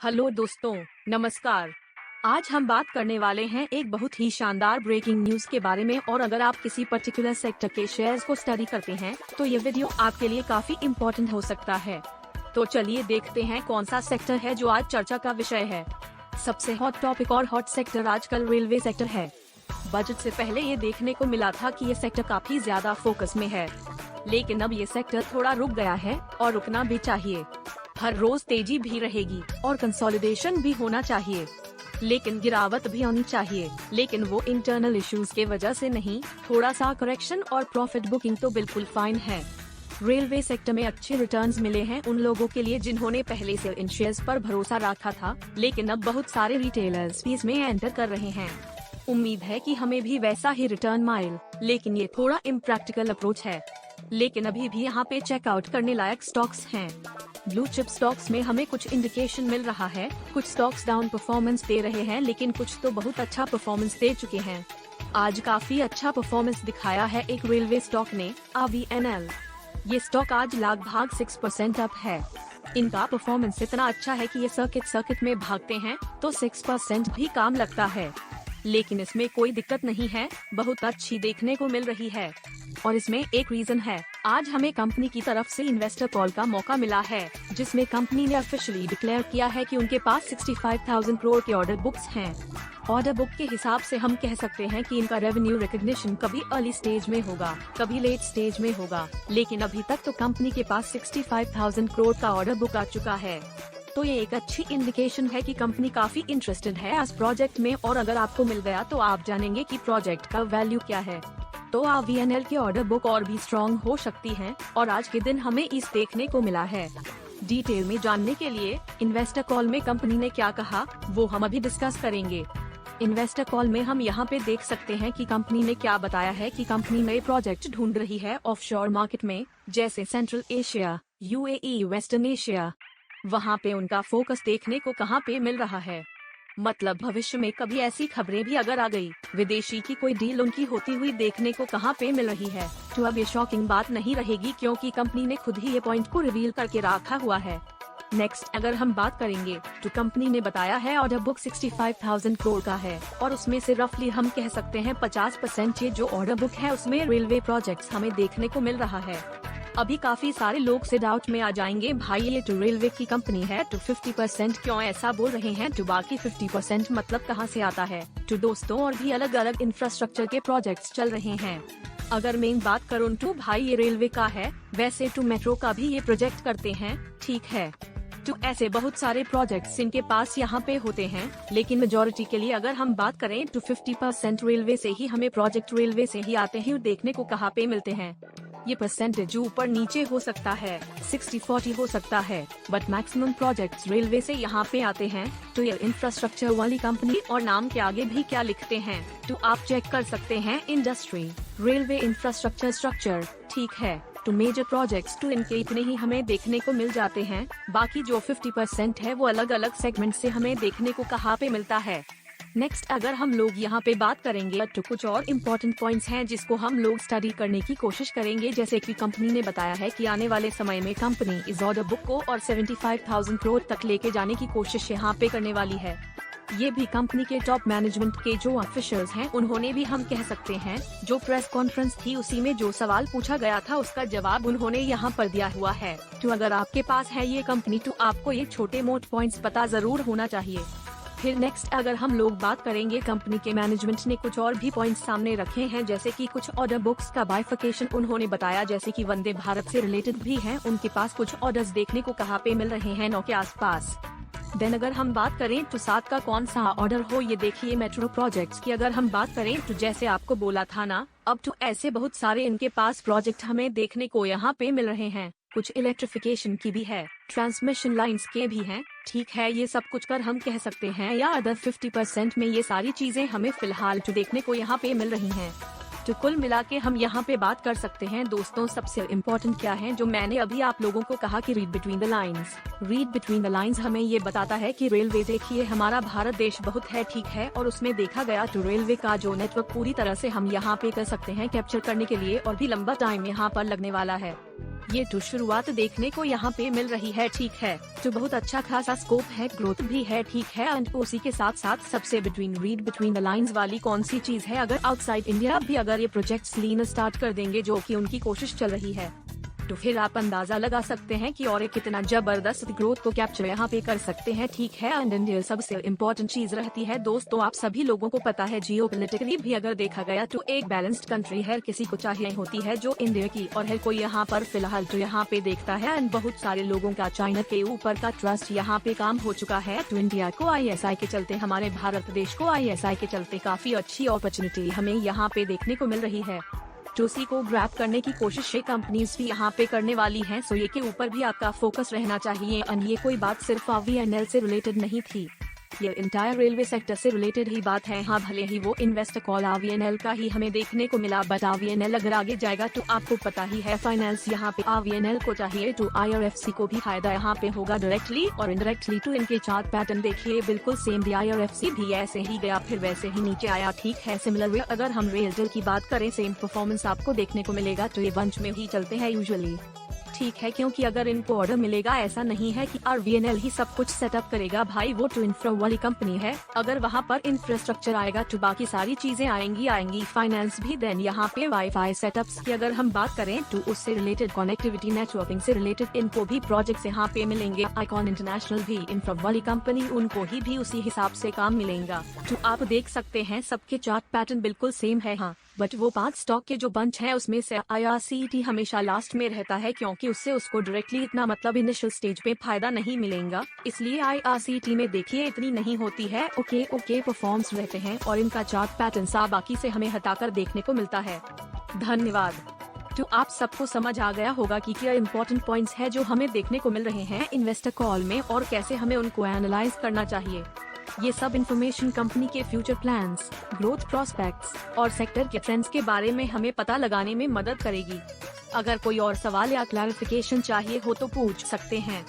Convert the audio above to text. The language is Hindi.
हेलो दोस्तों, नमस्कार। आज हम बात करने वाले हैं एक बहुत ही शानदार ब्रेकिंग न्यूज के बारे में। और अगर आप किसी पर्टिकुलर सेक्टर के शेयर्स को स्टडी करते हैं तो ये वीडियो आपके लिए काफी इम्पोर्टेंट हो सकता है। तो चलिए देखते हैं कौन सा सेक्टर है जो आज चर्चा का विषय है। सबसे हॉट टॉपिक और हॉट सेक्टर आजकल रेलवे सेक्टर है। बजट से पहले ये देखने को मिला था कि ये सेक्टर काफी ज्यादा फोकस में है, लेकिन अब ये सेक्टर थोड़ा रुक गया है और रुकना भी चाहिए। हर रोज तेजी भी रहेगी और कंसोलिडेशन भी होना चाहिए, लेकिन गिरावट भी आनी चाहिए, लेकिन वो इंटरनल इश्यूज के वजह से नहीं। थोड़ा सा करेक्शन और प्रॉफिट बुकिंग तो बिल्कुल फाइन है। रेलवे सेक्टर में अच्छे रिटर्न्स मिले हैं उन लोगों के लिए जिन्होंने पहले से इन शेयर्स पर भरोसा रखा था, लेकिन अब बहुत सारे रिटेलर्स भी इसमें एंटर कर रहे हैं। उम्मीद है कि हमें भी वैसा ही रिटर्न मिले, लेकिन ये थोड़ा इम्प्रैक्टिकल अप्रोच है। लेकिन अभी भी यहाँ पे चेकआउट करने लायक स्टॉक्स हैं। ब्लू चिप स्टॉक्स में हमें कुछ इंडिकेशन मिल रहा है। कुछ स्टॉक्स डाउन परफॉर्मेंस दे रहे हैं, लेकिन कुछ तो बहुत अच्छा परफॉर्मेंस दे चुके हैं। आज काफी अच्छा परफॉर्मेंस दिखाया है एक रेलवे स्टॉक ने, AVNL। ये स्टॉक आज लगभग 6% अप है। इनका परफॉर्मेंस इतना अच्छा है कि ये सर्किट में भागते हैं तो 6% भी काम लगता है। लेकिन इसमें कोई दिक्कत नहीं है, बहुत अच्छी देखने को मिल रही है। और इसमें एक रीजन है, आज हमें कंपनी की तरफ से इन्वेस्टर कॉल का मौका मिला है, जिसमें कंपनी ने ऑफिशियली डिक्लेयर किया है कि उनके पास 65,000 करोड़ के ऑर्डर बुक्स हैं। ऑर्डर बुक के हिसाब से हम कह सकते हैं कि इनका रेवेन्यू रिकॉग्निशन कभी अर्ली स्टेज में होगा, कभी लेट स्टेज में होगा, लेकिन अभी तक तो कंपनी के पास 65,000 करोड़ का ऑर्डर बुक आ चुका है। तो ये एक अच्छी इंडिकेशन है कि कंपनी काफी इंटरेस्टेड है इस प्रोजेक्ट में, और अगर आपको मिल गया तो आप जानेंगे कि प्रोजेक्ट का वैल्यू क्या है। तो AVNL के ऑर्डर बुक और भी स्ट्रॉन्ग हो सकती है, और आज के दिन हमें इस देखने को मिला है। डिटेल में जानने के लिए इन्वेस्टर कॉल में कंपनी ने क्या कहा वो हम अभी डिस्कस करेंगे। इन्वेस्टर कॉल में हम यहाँ पे देख सकते हैं कि कंपनी ने क्या बताया है कि कंपनी नए प्रोजेक्ट ढूंढ रही है ऑफशोर मार्केट में, जैसे central Asia, UAE, western Asia. वहाँ पे उनका फोकस देखने को कहाँ पे मिल रहा है। मतलब भविष्य में कभी ऐसी खबरें भी अगर आ गई, विदेशी की कोई डील उनकी होती हुई देखने को कहाँ पे मिल रही है, तो अब ये शॉकिंग बात नहीं रहेगी, क्योंकि कंपनी ने खुद ही ये पॉइंट को रिवील करके रखा हुआ है। नेक्स्ट अगर हम बात करेंगे तो कंपनी ने बताया है ऑर्डर बुक 65,000 करोड़ का है, और उसमें से रफली हम कह सकते हैं 50% ये जो ऑर्डर बुक है उसमें रेलवे प्रोजेक्ट्स हमें देखने को मिल रहा है। अभी काफी सारे लोग से डाउट में आ जाएंगे, भाई ये तो रेलवे की कंपनी है तो 50% क्यों ऐसा बोल रहे हैं, तो बाकी 50% मतलब कहाँ से आता है। तो दोस्तों और भी अलग अलग इंफ्रास्ट्रक्चर के प्रोजेक्ट्स चल रहे हैं। अगर मैं बात करूँ तो भाई ये रेलवे का है, वैसे तो मेट्रो का भी ये प्रोजेक्ट करते हैं, ठीक है। तो ऐसे बहुत सारे प्रोजेक्ट्स इनके पास यहाँ पे होते हैं, लेकिन मेजोरिटी के लिए अगर हम बात करें तो 50% रेलवे से ही हमें प्रोजेक्ट रेलवे से ही आते हैं और देखने को कहाँ पे मिलते हैं। ये परसेंटेज ऊपर नीचे हो सकता है, 60-40 हो सकता है, बट मैक्सिमम प्रोजेक्ट्स रेलवे से यहाँ पे आते हैं। तो ये इंफ्रास्ट्रक्चर वाली कंपनी और नाम के आगे भी क्या लिखते हैं तो आप चेक कर सकते हैं, इंडस्ट्री, रेलवे इंफ्रास्ट्रक्चर स्ट्रक्चर, ठीक है। तो मेजर प्रोजेक्ट्स तो इनके इतने ही हमें देखने को मिल जाते हैं, बाकी जो 50% है वो अलग अलग सेगमेंट से हमें देखने को कहाँ पे मिलता है। नेक्स्ट अगर हम लोग यहाँ पे बात करेंगे तो कुछ और इम्पोर्टेंट पॉइंट्स हैं जिसको हम लोग स्टडी करने की कोशिश करेंगे। जैसे कि कंपनी ने बताया है कि आने वाले समय में कंपनी इस ऑर्डर बुक को और 75,000 करोड़ तक लेके जाने की कोशिश यहाँ पे करने वाली है। ये भी कंपनी के टॉप मैनेजमेंट के जो ऑफिशियल्स हैं उन्होंने भी हम कह सकते हैं। जो प्रेस कॉन्फ्रेंस थी उसी में जो सवाल पूछा गया था उसका जवाब उन्होंने यहाँ पर दिया हुआ है। तो अगर आपके पास है ये कंपनी तो आपको ये छोटे मोटे पॉइंट्स पता जरूर होना चाहिए। फिर नेक्स्ट अगर हम लोग बात करेंगे, कंपनी के मैनेजमेंट ने कुछ और भी पॉइंट्स सामने रखे हैं, जैसे कि कुछ ऑर्डर बुक्स का बाइफिकेशन उन्होंने बताया, जैसे कि वंदे भारत से रिलेटेड भी हैं, उनके पास कुछ ऑर्डर्स देखने को कहाँ पे मिल रहे हैं, 9 के आसपास। देन अगर हम बात करें तो 7 का कौन सा ऑर्डर हो, ये देखिए मेट्रो प्रोजेक्ट्स की अगर हम बात करें तो जैसे आपको बोला था ना, अब तो ऐसे बहुत सारे इनके पास प्रोजेक्ट हमें देखने को यहाँ पे मिल रहे हैं। कुछ इलेक्ट्रिफिकेशन की भी है, ट्रांसमिशन लाइंस के भी हैं, ठीक है। ये सब कुछ कर हम कह सकते हैं या अदर 50% में ये सारी चीजें हमें फिलहाल तो देखने को यहाँ पे मिल रही हैं। तो कुल मिला के हम यहाँ पे बात कर सकते हैं दोस्तों, सबसे इम्पोर्टेंट क्या है जो मैंने अभी आप लोगों को कहा कि read between the lines. Read between the lines हमें ये बताता है कि रेलवे, देखिए हमारा भारत देश बहुत है, ठीक है, और उसमें देखा गया तो रेलवे का जो नेटवर्क पूरी तरह से हम यहाँ पे कर सकते हैं कैप्चर करने के लिए, और भी लंबा टाइम यहाँ पर लगने वाला है। ये तो शुरुआत देखने को यहाँ पे मिल रही है, ठीक है, तो बहुत अच्छा खासा स्कोप है, ग्रोथ भी है, ठीक है, एंड उसी के साथ साथ सबसे रीड बिटवीन द लाइंस वाली कौन सी चीज है, अगर आउटसाइड इंडिया भी अगर ये प्रोजेक्ट्स लेना स्टार्ट कर देंगे, जो कि उनकी कोशिश चल रही है, तो फिर आप अंदाजा लगा सकते हैं कि और कितना जबरदस्त ग्रोथ को कैप्चर यहाँ पे कर सकते हैं, ठीक है। एंड इंडिया सबसे इम्पोर्टेंट चीज रहती है दोस्तों, आप सभी लोगों को पता है, जियोपॉलिटिकली भी अगर देखा गया तो एक बैलेंस्ड कंट्री है, किसी को चाहिए होती है जो इंडिया की, और हर कोई यहाँ पर फिलहाल तो यहाँ पे देखता है, एंड बहुत सारे लोगों का चाइना के ऊपर का ट्रस्ट यहाँ पे काम हो चुका है, तो इंडिया को ISI के चलते, हमारे भारत देश को ISI के चलते काफी अच्छी अपॉर्चुनिटी हमें यहाँ पे देखने को मिल रही है, तो उसी को ग्रैब करने की कोशिश कंपनीज भी यहाँ पे करने वाली हैं, सो ये के ऊपर भी आपका फोकस रहना चाहिए। एंड ये कोई बात सिर्फ AVNL से रिलेटेड नहीं थी, ये इंटायर रेलवे सेक्टर से रिलेटेड ही बात है। हाँ, भले ही वो इन्वेस्टर कॉल AVNL का ही हमें देखने को मिला, बट AVNL अगर आगे जाएगा तो आपको पता ही है, फाइनेंस यहाँ पे AVNL को चाहिए, तो IRFC को भी फायदा यहाँ पे होगा डायरेक्टली और इनडायरेक्टली। तो इनके चार्ट पैटर्न देखिए, बिल्कुल सेम, IRFC भी ऐसे ही गया, फिर वैसे ही नीचे आया, ठीक है। सिमिलर वे अगर हम रेलटेल की बात करें, सेम परफॉर्मेंस आपको देखने को मिलेगा, तो ये बंच में ही चलते हैं यूजुअली, ठीक है, क्योंकि अगर इनको ऑर्डर मिलेगा, ऐसा नहीं है कि RVNL ही सब कुछ सेटअप करेगा, भाई वो तो इंफ्रा वाली कंपनी है, अगर वहाँ पर इंफ्रास्ट्रक्चर आएगा तो बाकी सारी चीजें आएंगी, फाइनेंस भी। देन यहाँ पे वाईफाई सेटअप्स की अगर हम बात करें तो उससे रिलेटेड कनेक्टिविटी, नेटवर्किंग से रिलेटेड इनको भी प्रोजेक्ट्स यहाँ पे मिलेंगे। आईकॉन इंटरनेशनल भी इंफ्रा वाली कंपनी, उनको ही भी उसी हिसाब से काम मिलेगा, तो आप देख सकते हैं सबके चार्ट पैटर्न बिल्कुल सेम है। हाँ, बट वो 5 स्टॉक के जो बंच है उसमें से IRCT हमेशा लास्ट में रहता है, क्योंकि उससे उसको डायरेक्टली इतना मतलब इनिशियल स्टेज पे फायदा नहीं मिलेगा, इसलिए IRCT में देखिए इतनी नहीं होती है, ओके परफॉर्म्स रहते हैं, और इनका चार्ट पैटर्न सा बाकी से हमें हटाकर देखने को मिलता है। धन्यवाद। तो आप सबको समझ आ गया होगा कि क्या इम्पोर्टेंट पॉइंट्स है जो हमें देखने को मिल रहे हैं इन्वेस्टर कॉल में, और कैसे हमें उनको एनालाइज करना चाहिए। ये सब इन्फॉर्मेशन कंपनी के फ्यूचर प्लान्स, ग्रोथ प्रोस्पेक्ट्स और सेक्टर के ट्रेंड्स के बारे में हमें पता लगाने में मदद करेगी। अगर कोई और सवाल या क्लैरिफिकेशन चाहिए हो तो पूछ सकते हैं।